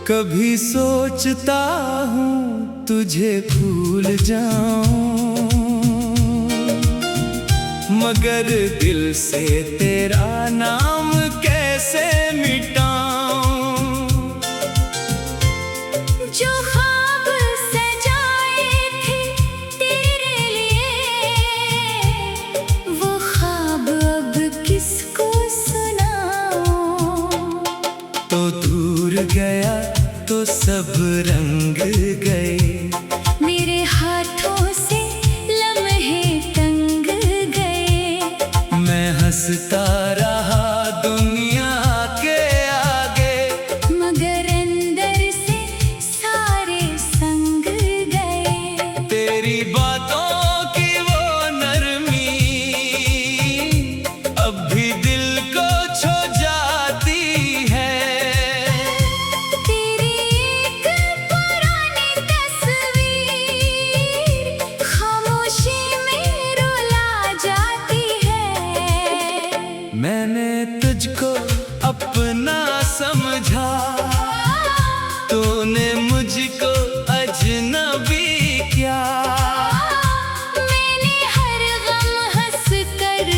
कभी सोचता हूँ तुझे भूल जाऊं, मगर दिल से तेरा नाम कैसे मिटाऊं। जो ख्वाब सजाए थे तेरे लिए, वो ख्वाब अब किसको सुनाऊं। तो दूर गया तो सब रंग गए, मेरे हाथों से लम्हे टंग गए। मैं हंसता रहा दुनिया के आगे, मगर अंदर से सारे संग गए। तेरी बातों की वो नरमी अब भी दिल को छू जाती है। मैंने तुझको अपना समझा, तूने मुझको अजनबी क्या। मैंने हर गम हंस कर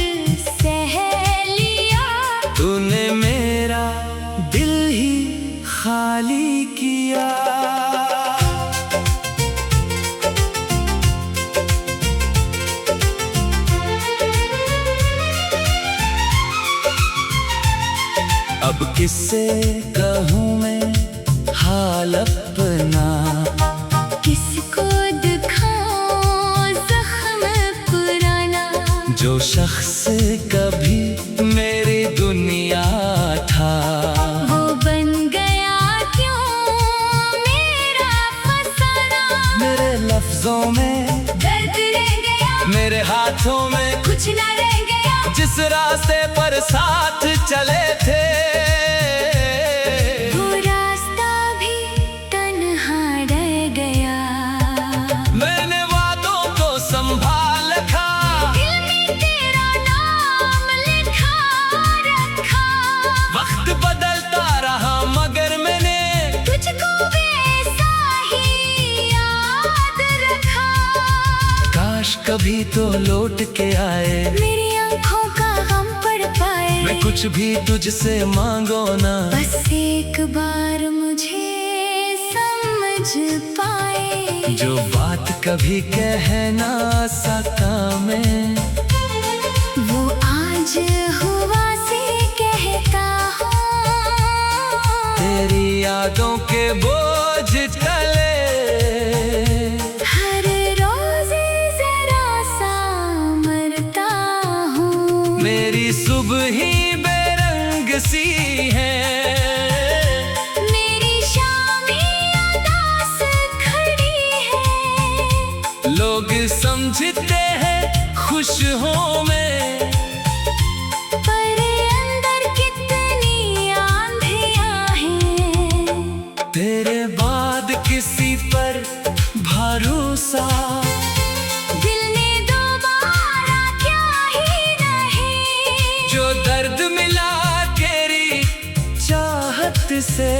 सह लिया, तूने मेरा दिल ही खाली किया। अब किससे कहूँ मैं हाल अपना, किसको दिखाऊं जख्म पुराना। जो शख्स कभी मेरी दुनिया था, वो बन गया क्यों मेरा फसाना। मेरे लफ्जों में दर्द रह गया, मेरे हाथों में कुछ न रह गया। जिस रास्ते पर साथ चले थे, वो रास्ता भी तन्हा रह गया। मैंने वादों को संभाल रखा, दिल में तेरा नाम लिखा रखा। वक्त बदलता रहा मगर मैंने तुझको वैसा ही याद रखा। काश कभी तो लौट के आए, मेरी आँखों का गम पड़ पाए। मैं कुछ भी तुझसे मांगो ना, बस एक बार मुझे समझ पाए। जो बात कभी कह ना सका मैं, वो आज हुआ से कहता हूँ। तेरी यादों के बोझ तले हर रोज जरा सा मरता हूँ। मेरी सुबह ही बेरंग सी है, मेरी शामें उदास खड़ी है। लोग समझते हैं खुश हूँ मैं, पर अंदर कितनी आंधियाँ हैं। तेरे बाद किसी पर भरोसा दिल ने दोबारा क्या ही नहीं। जो दर्द मिला तेरी चाहत से,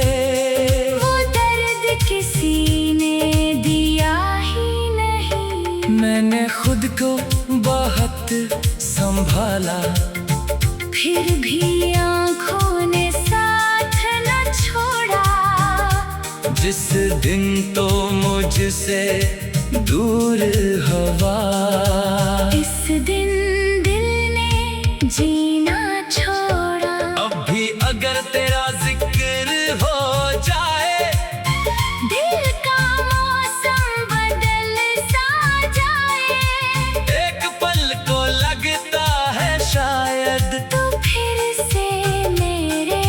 वो दर्द किसी ने दिया ही नहीं। मैंने खुद को बहुत संभाला, फिर भी आँखों ने साथ न छोड़ा। जिस दिन तो मुझसे दूर हवा, इस दिन दिल ने जीना छोड़ा। अब भी अगर तेरा जिक्र हो जाए, दिल का मौसम बदल सा जाए। एक पल को लगता है शायद तो फिर से मेरे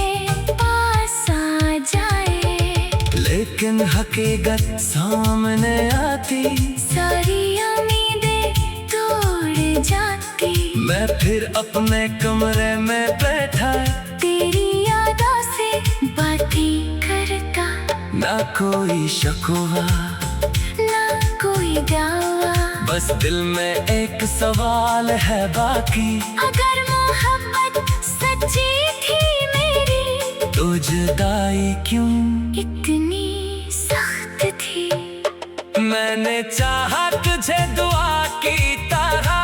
पास आ जाए। लेकिन हकीकत सामने आती, सारी उम्मीदें तोड़ जाती। मैं फिर अपने कमरे में बैठा, तेरी यादों से बातें करता। ना कोई शकवा ना कोई दावा, बस दिल में एक सवाल है बाकी। अगर मोहब्बत सच्ची थी मेरी तो जुदाई क्यों इतनी सख्त थी। मैंने चाहा तुझे दुआ की तरह,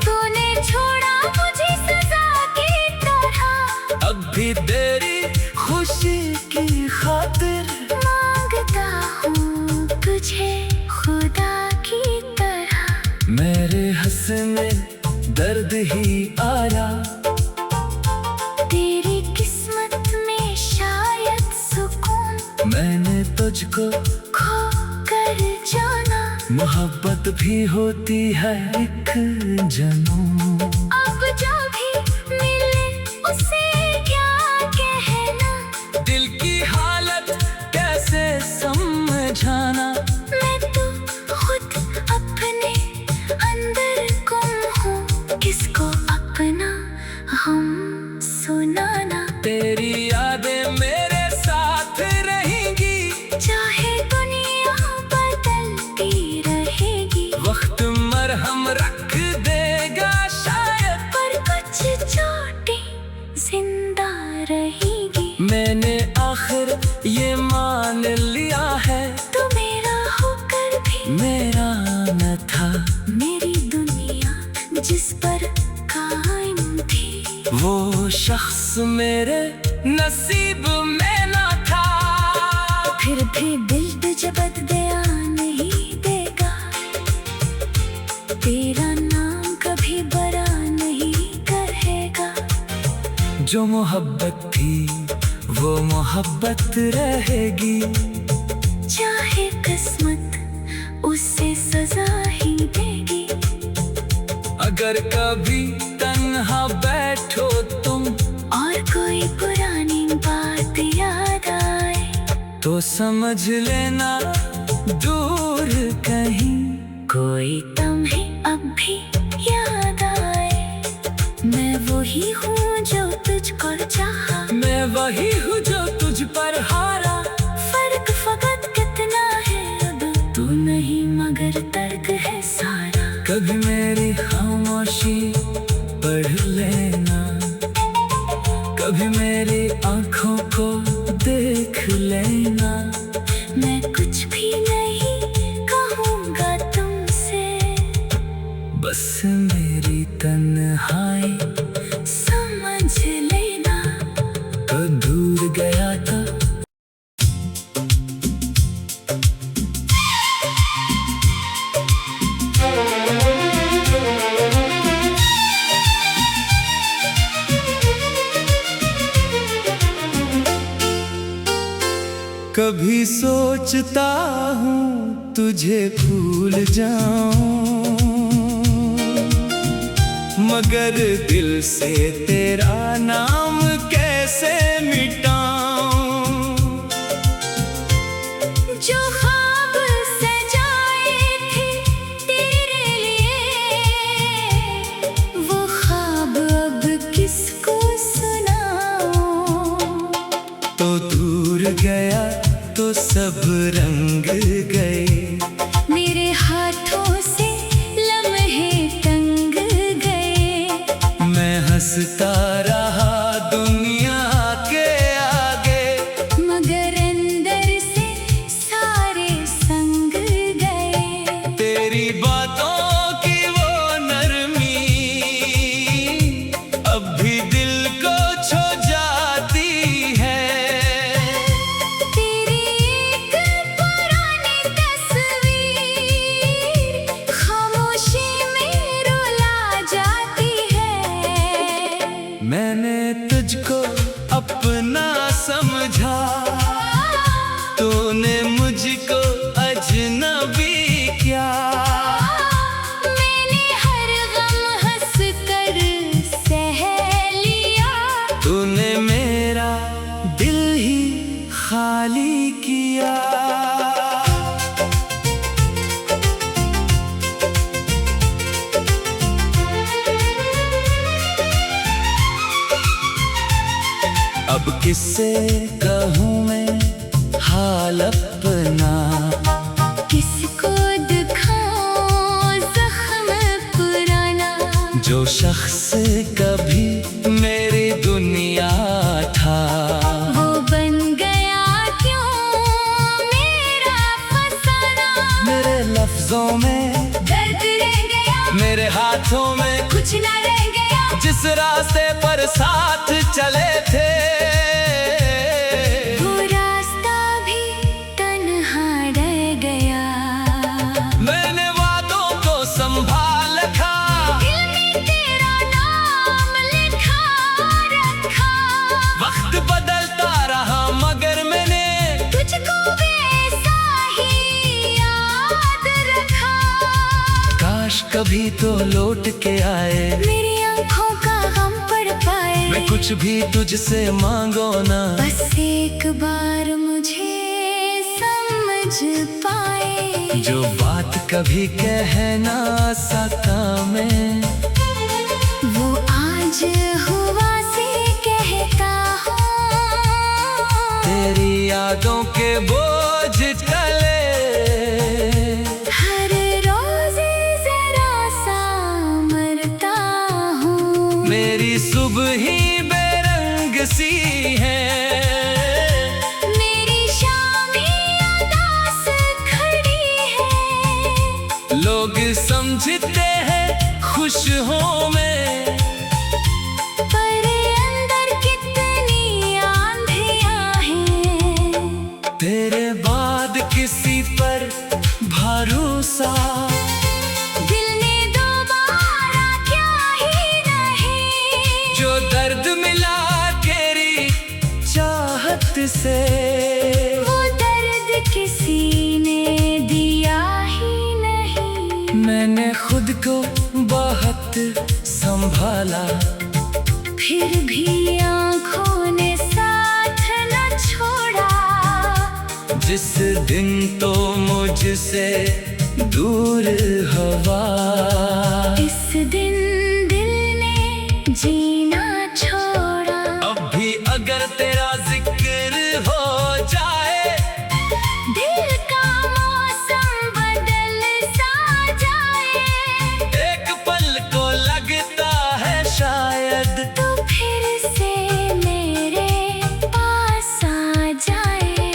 तूने छोड़ा मुझे सजा की तरह। अब भी तेरी खुशी की खातिर मांगता हूँ तुझे खुदा की तरह। मेरे हंसने दर्द ही आया, तेरी किस्मत में शायद सुकून मैंने तुझको खो कर जाना। मोहब्बत भी होती है एक जुनून। अब जो भी मिले उसे क्या कहना, दिल की हालत कैसे समझाना। मैं तो खुद अपने अंदर गुम हूँ, किसको अपना हम सुनाना। तेरी यादें मेरे साथ रहेंगी, चाहे दुनिया बदलती रहेगी। वक्त मरहम रख देगा शायद, पर कुछ चोटें जिंदा रहेगी। मैंने आखिर ये मान लिया है, तू मेरा होकर भी मेरा न था। मेरी दुनिया जिस पर कायम थी, वो शख्स मेरे नसीब में न था। फिर भी दिल तुझे बददिया नहीं देगा। तेरा नाम कभी बड़ा नहीं कहेगा। जो मोहब्बत थी वो मोहब्बत रहेगी, चाहे किस्मत उसे सजा ही देगी। अगर कभी तन्हा बैठो तुम और कोई पुरानी बात याद आए, तो समझ लेना दूर कहीं कोई तुम्हें अब भी याद आए। मैं वही हूँ जो तुझको चाहा, मैं वही हूँ जो तुझ पर हारा। फर्क फकत कितना है अब, तू नहीं मगर तर्क है सारा। कभी मेरी खामोशी पढ़ लेना, कभी मेरी आंखों को देख लेना। मैं कुछ भी नहीं कहूँगा तुमसे, बस मेरी तन्हाई समझ लेना। तो दूर गया था। कभी सोचता हूँ तुझे भूल जाऊं, मगर दिल से तेरा नाम कैसे मिटाऊं। जो ख्वाब सजाए थे तेरे लिए, वो ख्वाब अब किसको सुनाऊं। तो दूर गया तो सब रंग गए, मेरे हाथों से लम्हे टंग गए। मैं हंसता रहा दुनिया के आगे, मगर अंदर से सारे संग गए। तेरी बातों की वो नरमी अब भी दिल को छू जाती है। तेरी एक पुरानी तस्वीर खामोशी में रुला जाती है। मैंने तुझको अपना समझा, तूने मुझको अजनबी क्या। मैंने हर गम हंस कर सह लिया। तूने मेरा दिल ही खाली किया। अब किससे कहूँ मैं हाल अपना, शख्स कभी मेरी दुनिया था, वो बन गया क्यों मेरा फसाना। मेरे लफ्जों में दर्द रह गया, मेरे हाथों में कुछ न रह गया। जिस रास्ते पर साथ चले थे, वो रास्ता भी तन्हा रह गया। मैंने वादों को संभाल रखा, दिल में तेरा नाम लिखा रखा। वक्त बदलता रहा मगर मैंने तुझको वैसा ही याद रखा। काश कभी तो लौट के आए, मेरी आँखों का गम पड़ पाए। मैं कुछ भी तुझसे मांगो ना, बस एक बार मुझे समझ पाए। जो बात कभी कह ना सका मैं, वो आज हुआ से कहता हूँ। तेरी यादों के बोझ तले हर रोज जरा सा मरता हूँ। मेरी सुबह ही बेरंग सी है, मेरी शामें उदास खड़ी है। लोग समझते हैं खुश हूँ मैं, पर अंदर कितनी आंधियाँ हैं। तेरे बाद किसी पर भरोसा दिल ने दोबारा क्या ही नहीं। जो दर्द मिला तेरी चाहत से, वो दर्द किसी ने दिया ही नहीं। मैंने खुद को बहुत संभाला, फिर भी आँखों ने साथ न छोड़ा। जिस दिन तो मुझसे दूर हवा, इस दिन दिल ने जीना छोड़ा। अब भी अगर तेरा जिक्र हो जाए, दिल का मौसम बदल सा जाए। एक पल को लगता है शायद तो फिर से मेरे पास आ जाए।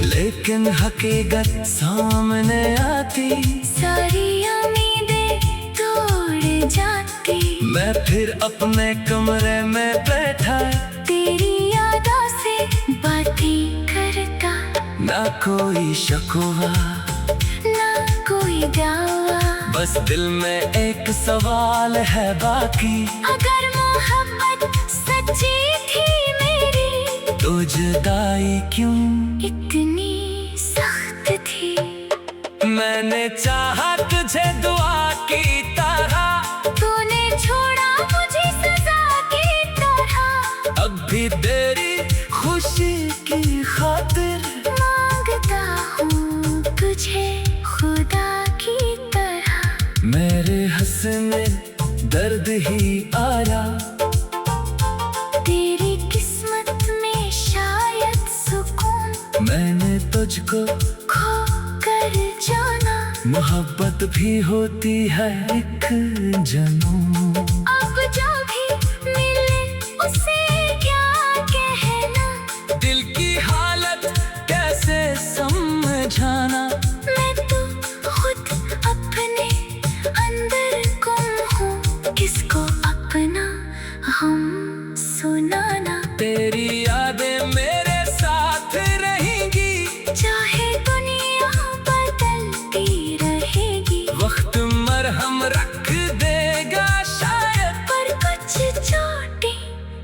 लेकिन हकीकत सामने आती, सारी उम्मीदें तोड़ जाती। मैं फिर अपने कमरे में बैठा, तेरी यादों से बातें करता। ना कोई शकवा, ना कोई दावा, बस दिल में एक सवाल है बाकी। अगर मोहब्बत सच्ची थी मेरी, तो जुदाई क्यों इतनी सख्त थी। मैंने चाहा तुझे दुआ की तरह, तूने छोड़ा मुझे सजा की तरह। अब भी तेरी खुशी की खातिर मांगता हूँ तुझे खुदा की तरह। मेरे हंसने दर्द ही आया, तेरी किस्मत में शायद सुकून। मैंने तुझको खो कर जाना, मोहब्बत भी होती है एक जनून। अब जो भी मिले उसे क्या कहना। दिल की हालत कैसे समझाना, मैं तो खुद अपने अंदर गुम हूँ। किसको अपना हम सुनाना। तेरी यादें मेरे साथ रहेंगी, चाहे दुनिया बदलती रहेगी। वक्त मरहम रख देगा शायद, पर कुछ चोटें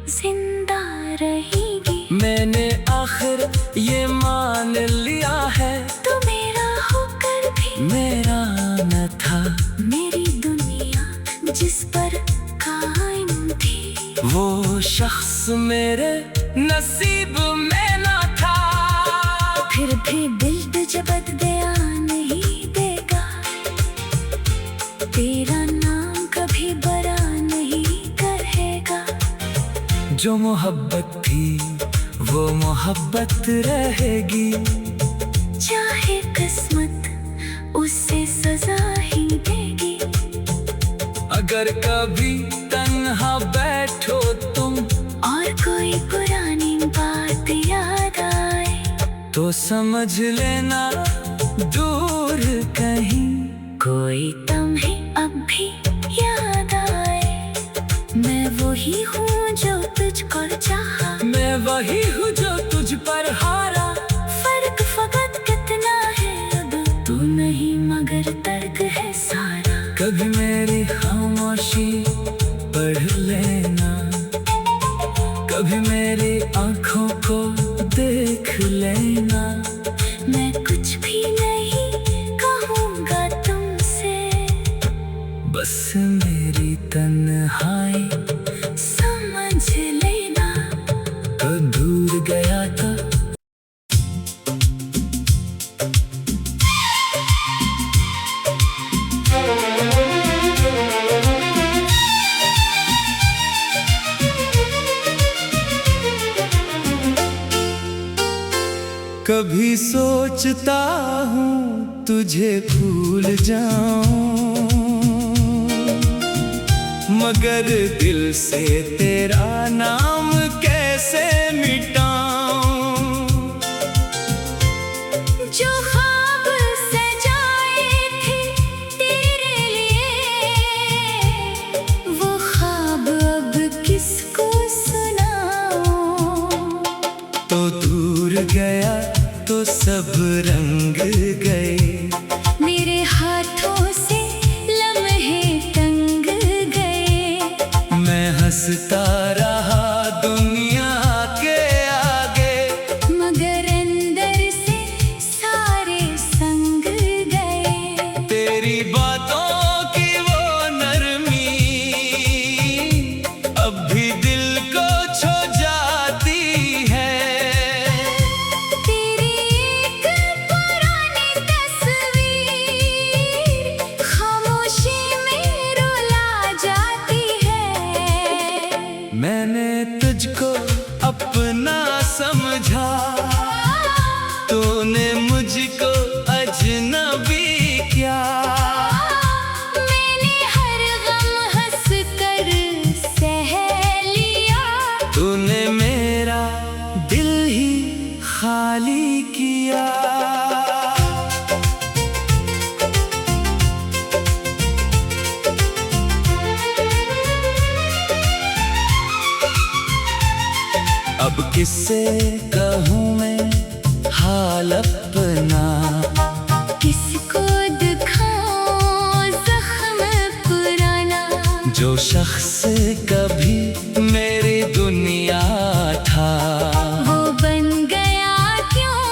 जिंदा रहेगी। मैंने आखिर ये मान लिया है, तू मेरा होकर भी मेरा न था। मेरी दुनिया जिस पर कायम थी, वो शख्स मेरे नसीब में न था। फिर भी दिल तुझे बदला नहीं देगा। तेरा नाम कभी बड़ा नहीं कहेगा। जो मोहब्बत थी वो मोहब्बत रहेगी, चाहे किस्मत उसे सजा ही देगी। अगर कभी तो समझ लेना दूर कहीं कोई लम्हे अब भी याद आए, मैं वही हूँ जो तुझको चाहा, मैं वही हूँ जो तुझ पर हारा। फर्क फकत कितना है अब, तू नहीं मगर दर्द है सारा। कभी मेरी खामोशी पढ़ लेना, कभी मेरी आंखों को देख लेना। मैं कुछ भी नहीं कहूँगा तुमसे, बस मेरी तन्हाई समझ लेना। तो दूर गया तो कभी सोचता हूँ तुझे भूल जाऊं, मगर दिल से तेरा नाम कैसे मिटाऊं। जो ख्वाब सजाए थे तेरे लिए, वो ख्वाब अब किसको सुनाऊं। तो दूर गया तो सब रंग गए, मेरे हाथों से लम्हे टंग गए। मैं हंसता रहा दुनिया के आगे, मगर अंदर से सारे संग गए। तेरी बातों की वो नरमी अब भी दिल को छू जाती है। तेरी एक पुरानी तस्वीर खामोशी में रुला जाती है। मैंने तुझको अपना समझा, तूने मुझको अजनबी क्या। मैंने हर गम हंस कर सह लिया, तूने मेरा दिल ही खाली किया। अब किससे कहूँ मैं हाल अपना, किसको दिखाऊं जख्म पुराना। जो शख्स कभी मेरी दुनिया था, वो बन गया क्यों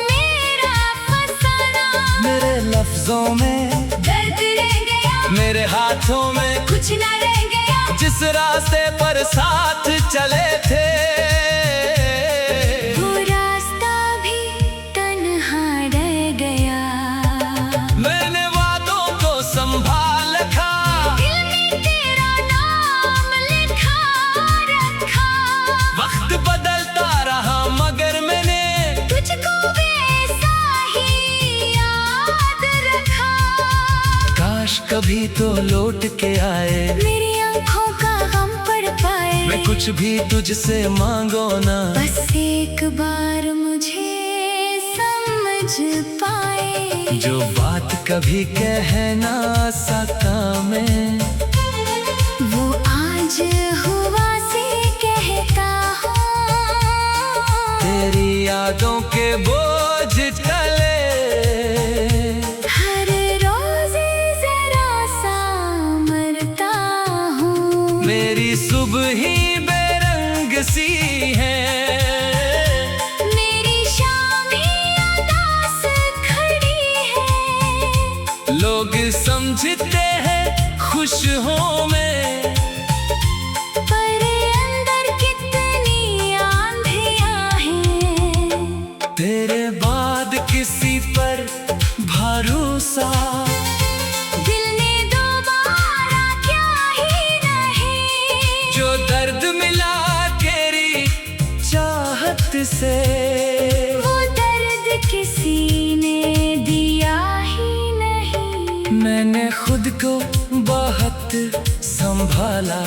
मेरा फसाना। मेरे लफ्जों में दर्द रह गया, मेरे हाथों में कुछ न रह गया। जिस रास्ते पर साथ चले थे, वो रास्ता भी तन्हा रह गया। मैंने वादों को संभाल रखा, दिल में तेरा नाम लिखा रखा। वक्त बदलता रहा मगर मैंने तुझको वैसा ही याद रखा। काश कभी तो लौट के आए, मेरी आँखों का गम पड़ पाए। मैं कुछ भी तुझसे मांगो ना, बस एक बार मुझे समझ पाए। जो बात कभी कह ना सका मैं, वो आज हुआ से कहता हूँ। तेरी यादों के बोझ चले, हर रोज जरा सा मरता हूँ। मेरी सुबह ही बेरंग सी है, मेरी शामें उदास खड़ी है। लोग समझते हैं खुश हूँ मैं, पर अंदर कितनी आंधियाँ हैं। तेरे बाद किसी पर भरोसा दिल ने दोबारा क्या ही नहीं। जो दर्द मिला तेरी चाहत से, वो दर्द किसी ने दिया ही नहीं। मैंने खुद को बहुत संभाला,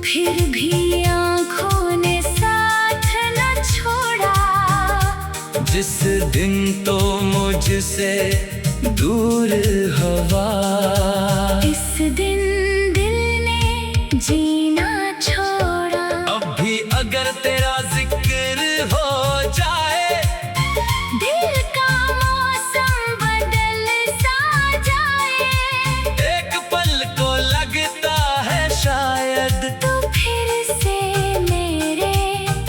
फिर भी आँखों ने साथ न छोड़ा। जिस दिन तो मुझसे दूर हवा, इस दिन दिल ने जीना छोड़ा। अब भी अगर तेरा जिक्र हो जाए, दिल का मौसम बदल सा जाए। एक पल को लगता है शायद तो फिर से मेरे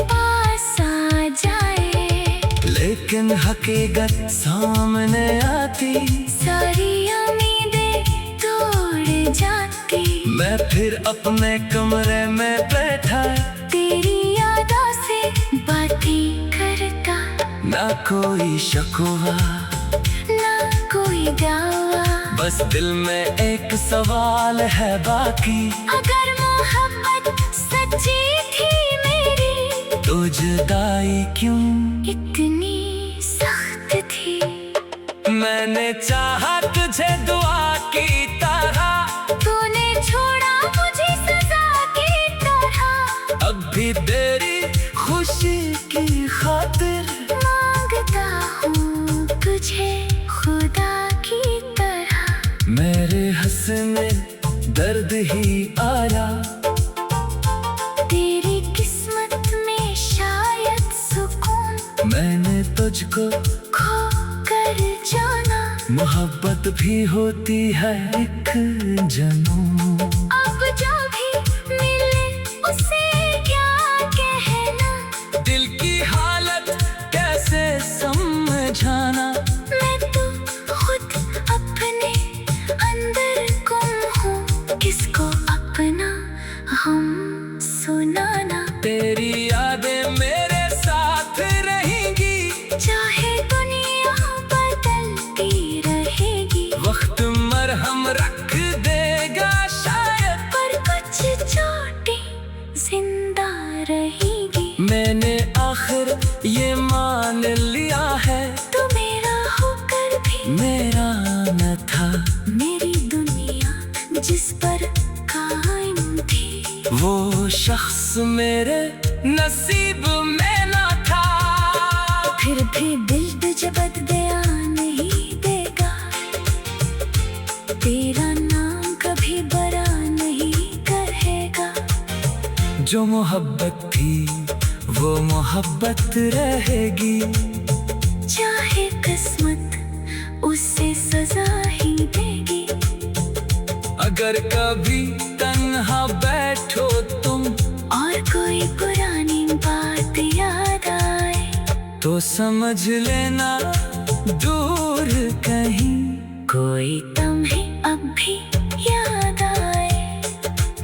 पास आ जाए। लेकिन हकीकत सामने आती, सारी उम्मीदें तोड़ जाती। मैं फिर अपने कमरे में बैठा, तेरी यादों से बातें करता। ना कोई शकवा, ना कोई दावा, बस दिल में एक सवाल है बाकी। अगर मोहब्बत सच्ची थी मेरी, तो जुदाई क्यों इतनी सख्त थी। मैंने चाहा तुझे दुआ की तरह, तूने छोड़ा मुझे सजा की तरह। अब भी तेरी खुशी की खातिर मांगता हूँ तुझे खुदा की तरह। मेरे हंसने दर्द ही आया, तेरी किस्मत में शायद सुकून मैंने तुझको खो कर जाना। मोहब्बत भी होती है एक जनून। अब जो भी मिले उसे क्या कहना, दिल की हालत कैसे समझाना। मैं तो खुद अपने अंदर गुम हूँ, किसको अपना हम सुनाना। तेरी यादें मेरे साथ रहेंगी, चाहे दुनिया बदलती रहेगी। वक्त मरहम रख देगा शायद, पर कुछ चोटें जिंदा रहेगी। मैंने आखिर ये मान लिया है, तू मेरा होकर भी मेरा न था। मेरी दुनिया जिस पर कायम थी, वो शख्स मेरे नसीब में न था। फिर भी दिल तुझे बदला नहीं देगा। तेरा नाम कभी बड़ा नहीं कहेगा। जो मोहब्बत थी वो मोहब्बत रहेगी, चाहे किस्मत उसे सजा ही देगी। अगर कभी तन्हा बैठो तुम, और कोई पुरानी बात याद आए, तो समझ लेना दूर कहीं कोई तुम्हें अब भी याद आए।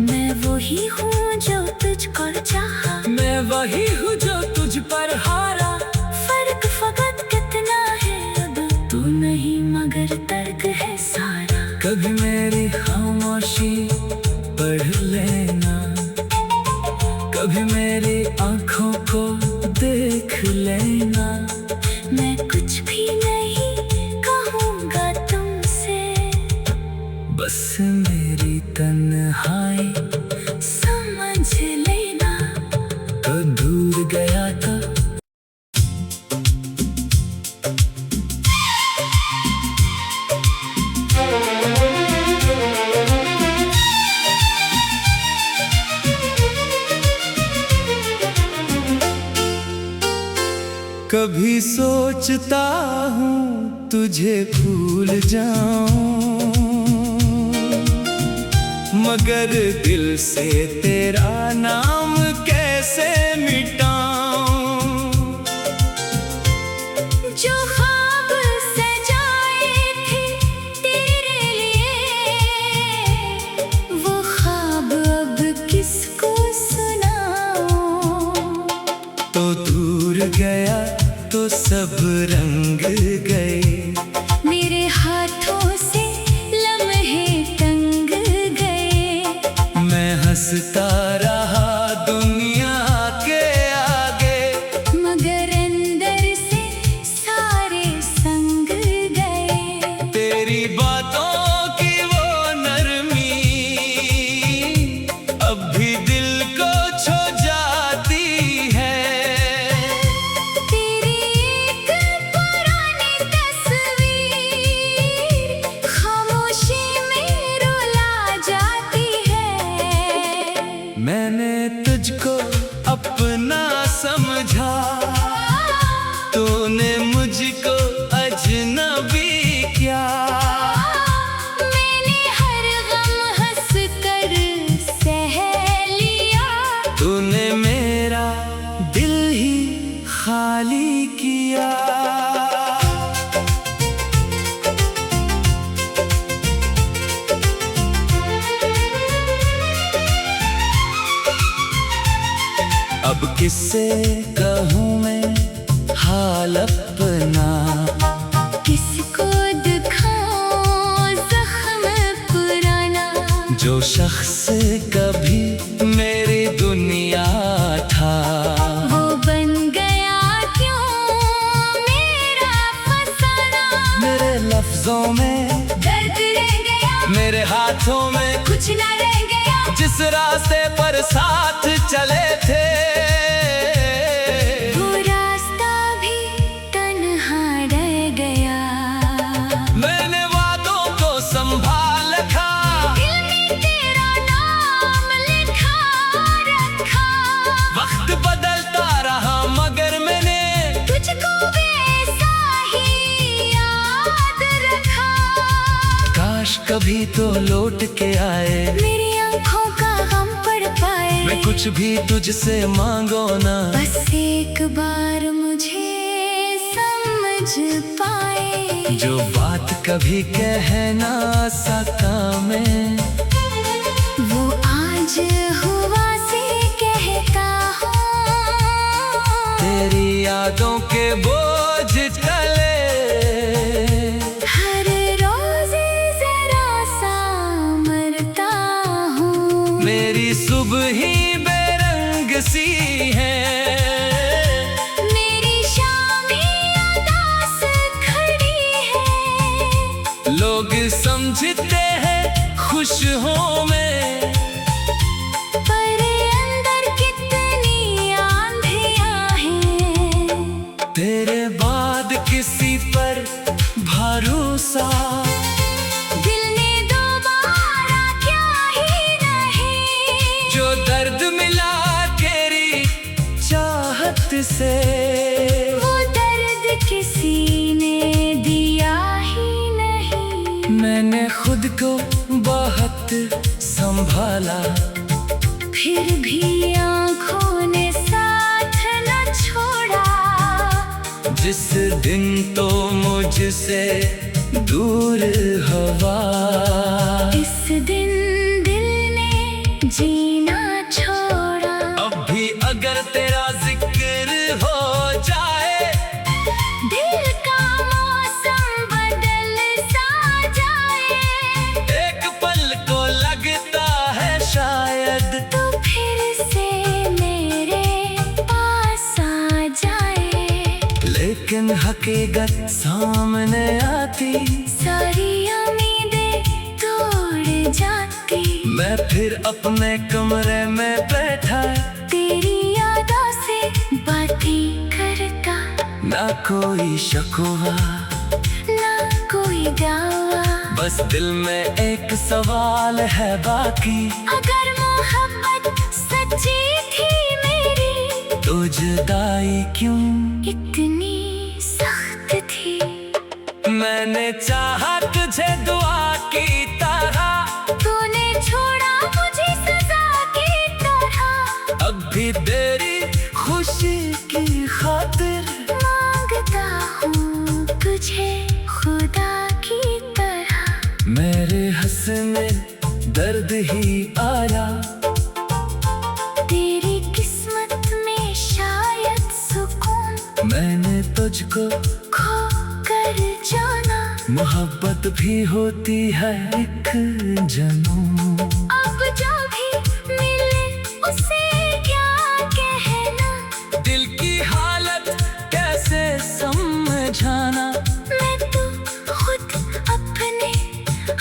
मैं वही हूँ जो तुझको चाहा, मैं वही हूँ जो तुझ पर हारा। फर्क फकत कितना है अब, तू नहीं मगर तर्क है सारा। कभी मेरी खामोशी पढ़ लेना, कभी मेरी आंखों को देख लेना। मैं कुछ भी नहीं कहूँगा तुमसे, बस मेरी तन्हाई समझ लेना। तो दूर गया था। कभी सोचता हूँ तुझे भूल जाऊं, मगर दिल से तेरा नाम कैसे मिटाऊं। जो ख्वाब सजाए थे तेरे लिए, वो ख्वाब अब किसको सुनाऊं। तो दूर गया तो सब रंग गए, मेरे हाथों से लम्हे टंग गए। मैं हंसता रहा दुनिया के आगे, मगर अंदर से सारे संग गए। तेरी बातों की वो नरमी अब भी दिल को छू जाती है। तेरी एक मुझको अजनबी क्या। मैंने हर गम हंस कर सह लिया। तूने मेरा दिल ही खाली किया। अब किससे कहूँ मैं हाल अपना, किसको दिखाऊं जख्म पुराना। जो शख्स कभी मेरी दुनिया था, वो बन गया क्यों मेरा फसाना। मेरे लफ्जों में दर्द रह गया, मेरे हाथों में कुछ न रह गया। जिस रास्ते पर साथ चले थे, वो रास्ता भी तन्हा रह गया। मैंने वादों को संभाल रखा, दिल में तेरा नाम लिखा रखा। वक्त बदलता रहा मगर मैंने तुझको वैसा ही याद रखा। काश कभी तो लौट के आए, मेरी आँखों का गम पड़ पाए। मैं कुछ भी तुझसे मांगो ना, बस एक बार मुझे समझ पाए। जो बात कभी कह ना सका मैं, वो आज हुआ से कहता हूँ। तेरी यादों के बोझ तले हर रोज जरा सा मरता हूँ। मेरी सुबह ही बेरंग सी है, मेरी शाम ही उदास खड़ी है। लोग समझते हैं खुश हूँ मैं, पर अंदर कितनी आंधियाँ हैं। तेरे बाद किसी पर भरोसा, दिल ने दोबारा क्या ही नहीं। जो दर्द मिला तेरी चाहत से, वो दर्द किसी ने दिया ही नहीं। मैंने खुद को बहुत संभाला, फिर भी आँखों ने साथ न छोड़ा। जिस दिन तो मुझसे दूर हवा, इस दिन दिल ने जीना छोड़ा। अब भी अगर तेरा जिक्र हो जाए, दिल का मौसम बदल सा जाए। एक पल को लगता है शायद तो फिर से मेरे पास आ जाए। लेकिन हकीकत सामने आती, सारी उम्मीदें तोड़ जाती। मैं फिर अपने कमरे में बैठा, तेरी यादों से बातें करता। ना कोई शकवा ना कोई दावा, बस दिल में एक सवाल है बाकी। अगर मोहब्बत सच्ची थी मेरी, तो जुदाई क्यों इतनी सख्त थी। मैंने चाहा तुझे दुआ की तरह, तूने छोड़ा मुझे सजा की तरह। अब भी तेरी खुशी की खातिर मांगता हूँ तुझे खुदा की तरह। मेरे हंसने दर्द ही आया, तेरी किस्मत में शायद सुकून। मैंने तुझको खो कर जाना, मोहब्बत भी होती है एक जनून। अब जो भी मिले उसे क्या कहना। दिल की हालत कैसे समझाना, मैं तो खुद अपने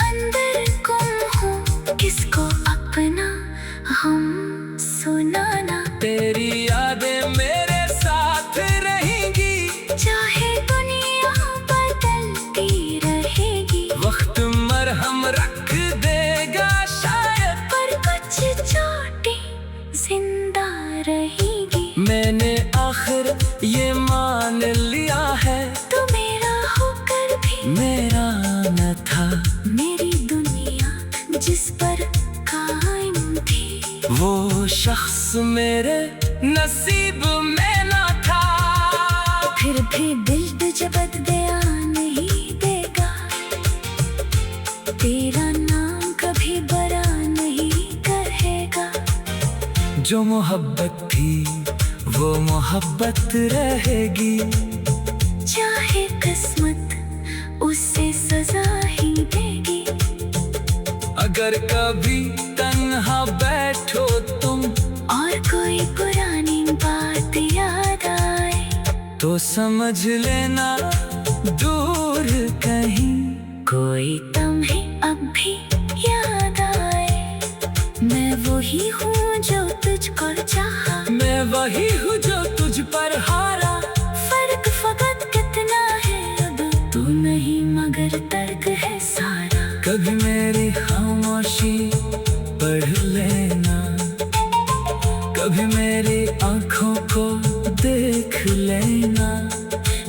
अंदर गुम हूँ। किसको अपना हम सुनाना। तेरी यादें मेरे साथ रहेंगी, चाहे दुनिया बदलती रहेगी। वक्त मरहम रख देगा। शख्स मेरे नसीब में न था। फिर भी दिल तुझे बददिया नहीं देगा, तेरा नाम कभी बरा नहीं कहेगा। जो मोहब्बत थी वो मोहब्बत रहेगी, चाहे किस्मत उसे सजा ही देगी। अगर कभी तन्हा बैठो तुम और कोई पुरानी बात याद आए, तो समझ लेना दूर कहीं कोई तुम्हें अब भी याद आए। मैं वही हूँ जो तुझको चाहा, मैं वही हूँ जो तुझ पर हारा। फर्क फकत कितना है अब, तू नहीं मगर तर्क है सारा। कभी मेरी खामोशी पढ़ लेना, कभी मेरी आंखों को देख लेना।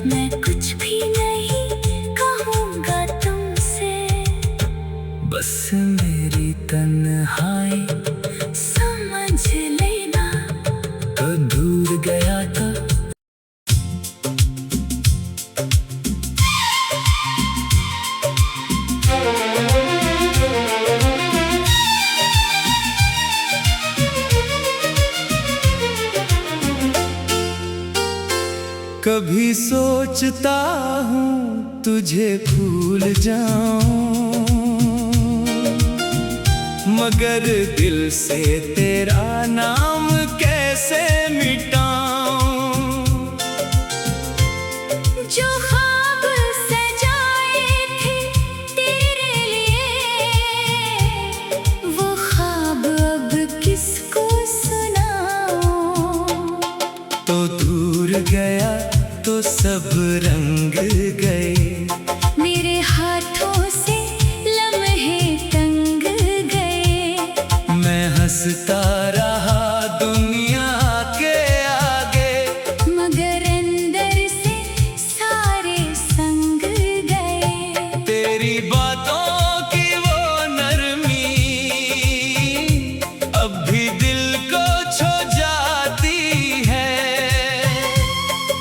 मैं कुछ भी नहीं कहूँगा तुमसे, बस मेरी तन्हाई समझ लेना। तो दूर गया तो कभी सोचता हूँ तुझे भूल जाऊं, मगर दिल से तेरा नाम कैसे मिटाऊं। जो ख्वाब सजाए थे तेरे लिए, वो ख्वाब अब किसको सुनाऊं। तो दूर गया तो सब रंग गए, मेरे हाथों से लम्हे टंग गए। मैं हंसता रहा दुनिया के आगे, मगर अंदर से सारे संग गए। तेरी बातों की वो नरमी अब भी दिल को छू जाती है।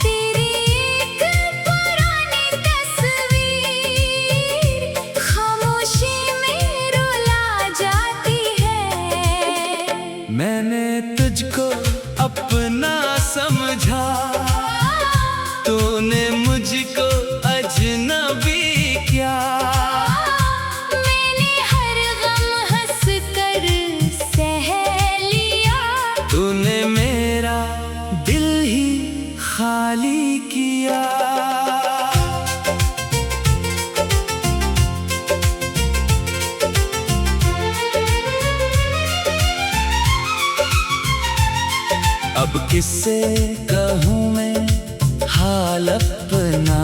तेरी एक पुरानी तस्वीर खामोशी में रुला जाती है। मैंने तुझको अपना समझा, तूने मुझको अजनबी क्या। मैंने हर गम हंस कर सह लिया, तूने मेरा दिल ही खाली किया। अब किससे कहूँ मैं हाल अपना,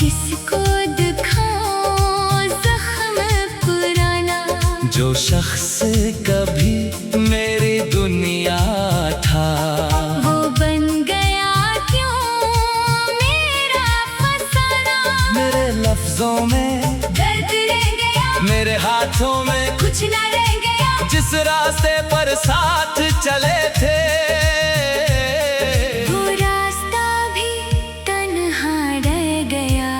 किसको दिखाऊं जख्म पुराना। जो शख्स कभी मेरी दुनिया था, वो बन गया क्यों मेरा फसाना। मेरे लफ्जों में दर्द रह गया, मेरे हाथों में कुछ न रह गया। जिस रास्ते पर साथ चले थे, वो रास्ता भी तन्हा रह गया।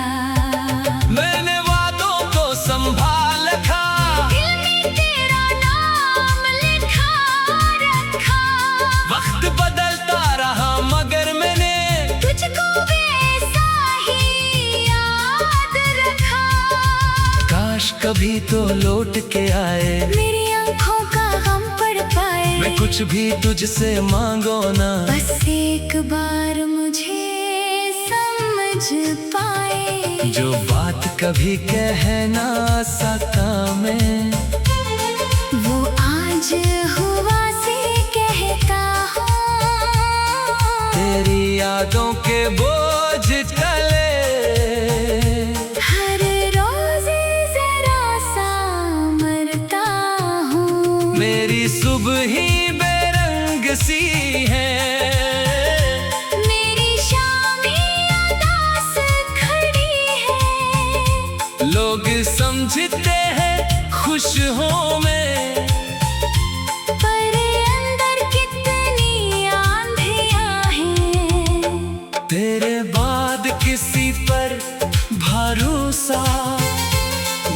मैंने वादों को संभाल रखा, दिल में तेरा नाम लिखा रखा। वक्त बदलता रहा मगर मैंने तुझको वैसा ही याद रखा। काश कभी तो लौट के आए, मेरी आंखों का गम पड़ पाए। मैं कुछ भी तुझसे मांगो ना, बस एक बार मुझे समझ पाए। जो बात कभी कह ना सका मैं, वो आज हुआ से कहता हूँ। तेरी यादों के बोझ तले हर रोज जरा सा मरता हूँ। मेरी सुबह ही बेरंग सी है, मेरी शामें उदास खड़ी है। लोग समझते हैं खुश हूँ मैं, पर अंदर पर भरोसा।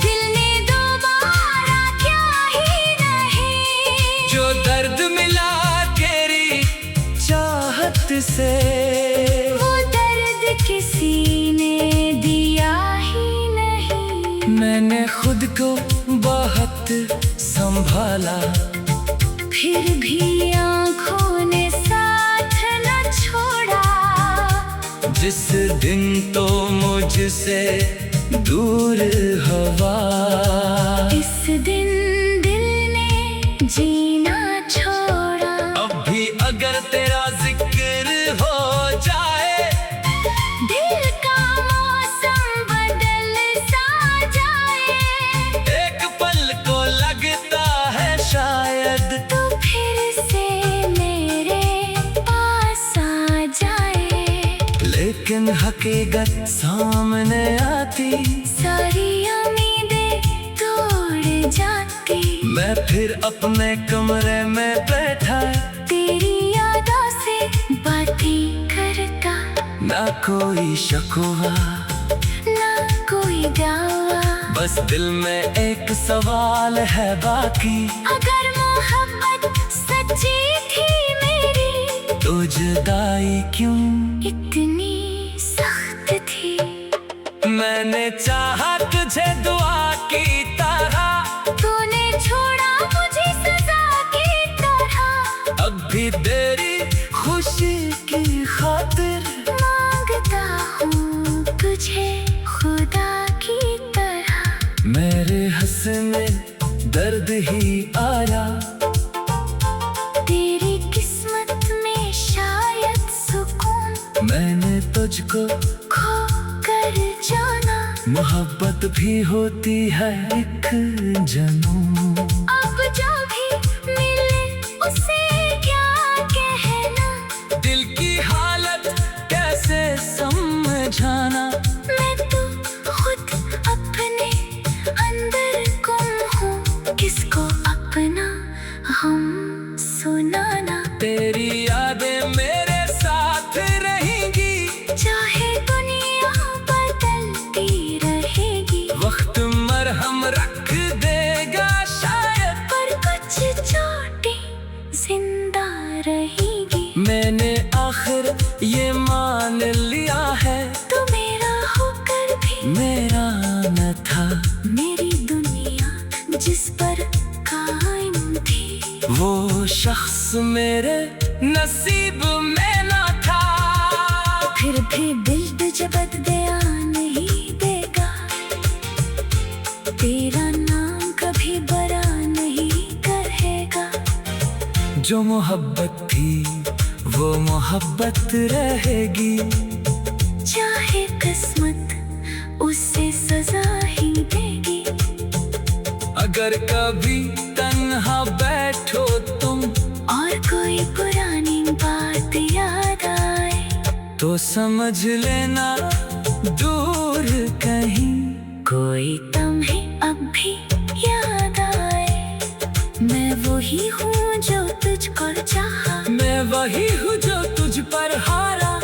दिल ने दोबारा क्या ही नहीं, जो दर्द मिला तेरी चाहत से, वो दर्द किसी ने दिया ही नहीं। मैंने खुद को बहुत संभाला, फिर भी आँखों ने साथ न छोड़ा। जिस दिन तो मुझसे दूर हवा, इस दिन दिल ने जीना छोड़ा। अब भी अगर तेरा जिक्र हो जाए, दिल का मौसम बदल सा जाए। एक पल को लगता है शायद तो फिर से मेरे पास आ जाए। लेकिन हकीकत सामने आती, सारी उम्मीदें तोड़ जाती। मैं फिर अपने कमरे में बैठा, तेरी यादों से बातें करता। ना कोई शकवा, ना कोई दावा, बस दिल में एक सवाल है बाकी। अगर मोहब्बत सच्ची थी मेरी, तो जुदाई क्यों इतनी सख्त थी। मैंने चाहा तुझे दुआ की तरह, तूने छोड़ा मुझे सजा की तरह। अब भी तेरी खुशी की खातिर मांगता हूँ तुझे खुदा की तरह। मेरे हंसने दर्द ही आया, तेरी किस्मत में शायद सुकून मैंने तुझको खो कर जाना। मोहब्बत भी होती है एक जनून। अब जो भी मिले उसे क्या कहना, दिल की हालत कैसे समझाना। मैं तो खुद अपने अंदर गुम हूँ, किसको अपना हम सुनाना। तेरी यादें मेरे साथ रहेंगी, चाहे दुनिया बदलती रहेगी। वक्त मरहम रख देगा शायद, पर कुछ चोटें जिंदा रहेगी। मैंने आखिर ये मान लिया है, तू मेरा होकर भी मेरा न था। मेरी दुनिया जिस पर कायम थी, वो शख्स मेरे नसीब में न था। फिर भी दिल तुझे बदला नहीं देगा। तेरा नाम कभी बड़ा नहीं कहेगा। जो मोहब्बत थी वो मोहब्बत रहेगी, चाहे किस्मत उसे सजा ही देगी। अगर कभी तन्हा बैठो तुम, और कोई पुरानी बात याद आए, तो समझ लेना दूर कहीं कोई तुम्हें अब भी याद आए। मैं वही हूँ जो तुझको चाहा, मैं वही हूँ जो तुझ पर हारा।